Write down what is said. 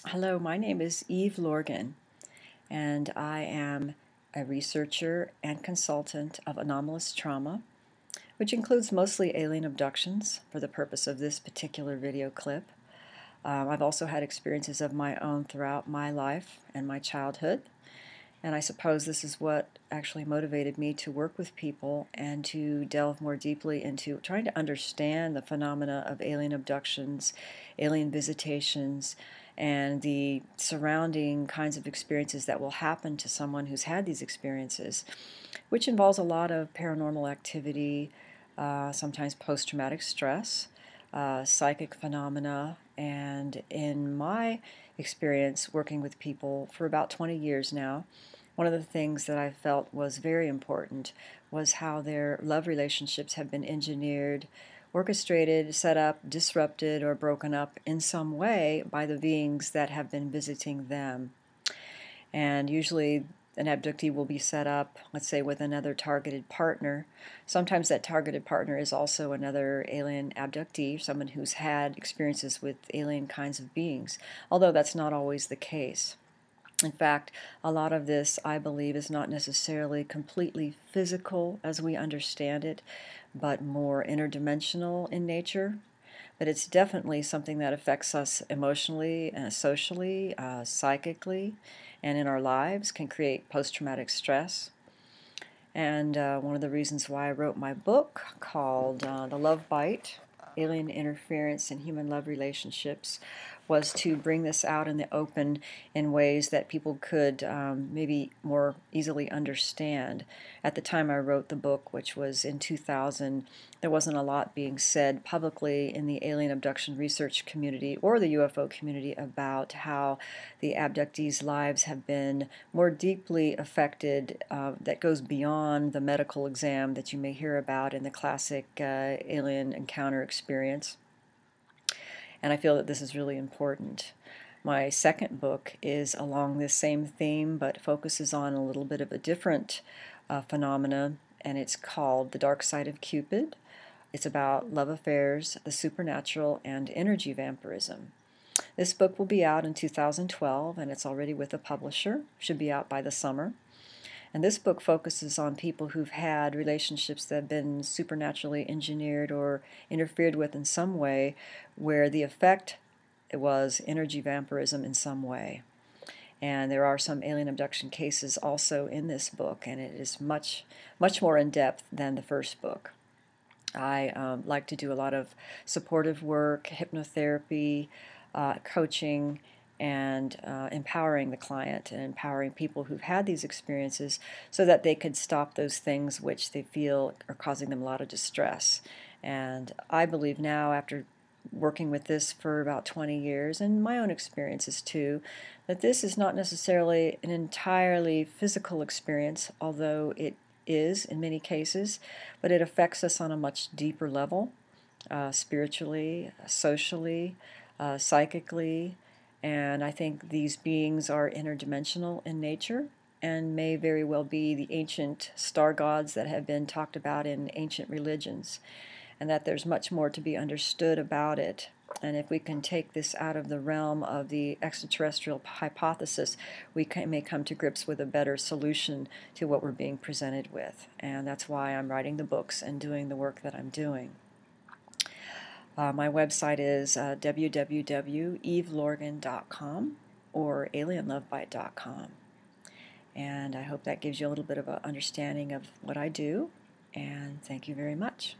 Hello, my name is Eve Lorgen, and I am a researcher and consultant of anomalous trauma, which includes mostly alien abductions for the purpose of this particular video clip. I've also had experiences of my own throughout my life and my childhood, and I suppose this is what actually motivated me to work with people and to delve more deeply into trying to understand the phenomena of alien abductions, alien visitations, and the surrounding kinds of experiences that will happen to someone who's had these experiences, which involves a lot of paranormal activity, sometimes post-traumatic stress, psychic phenomena, and in my experience working with people for about 20 years now, one of the things that I felt was very important was how their love relationships have been engineered, orchestrated, set up, disrupted, or broken up in some way by the beings that have been visiting them. And usually an abductee will be set up, let's say, with another targeted partner. Sometimes that targeted partner is also another alien abductee, someone who's had experiences with alien kinds of beings, although that's not always the case. In fact, a lot of this, I believe, is not necessarily completely physical as we understand it, but more interdimensional in nature. But it's definitely something that affects us emotionally, socially, psychically, and in our lives, can create post-traumatic stress. And one of the reasons why I wrote my book called The Love Bite, Alien Interference in Human Love Relationships, was to bring this out in the open in ways that people could maybe more easily understand. At the time I wrote the book, which was in 2000, there wasn't a lot being said publicly in the alien abduction research community or the UFO community about how the abductees' lives have been more deeply affected, that goes beyond the medical exam that you may hear about in the classic alien encounter experience. And I feel that this is really important. My second book is along this same theme, but focuses on a little bit of a different phenomena, and it's called The Dark Side of Cupid. It's about love affairs, the supernatural, and energy vampirism. This book will be out in 2012, and it's already with a publisher. Should be out by the summer. And this book focuses on people who've had relationships that have been supernaturally engineered or interfered with in some way, where the effect was energy vampirism in some way. And there are some alien abduction cases also in this book, and it is much more in depth than the first book. I like to do a lot of supportive work, hypnotherapy, coaching, and empowering the client and empowering people who've had these experiences so that they could stop those things which they feel are causing them a lot of distress. And I believe now, after working with this for about 20 years, and my own experiences too, that this is not necessarily an entirely physical experience, although it is in many cases, but it affects us on a much deeper level, spiritually, socially, psychically, and I think these beings are interdimensional in nature and may very well be the ancient star gods that have been talked about in ancient religions, and that there's much more to be understood about it. And if we can take this out of the realm of the extraterrestrial hypothesis, we may come to grips with a better solution to what we're being presented with. And that's why I'm writing the books and doing the work that I'm doing. My website is www.evelorgen.com or alienlovebite.com. And I hope that gives you a little bit of an understanding of what I do. And thank you very much.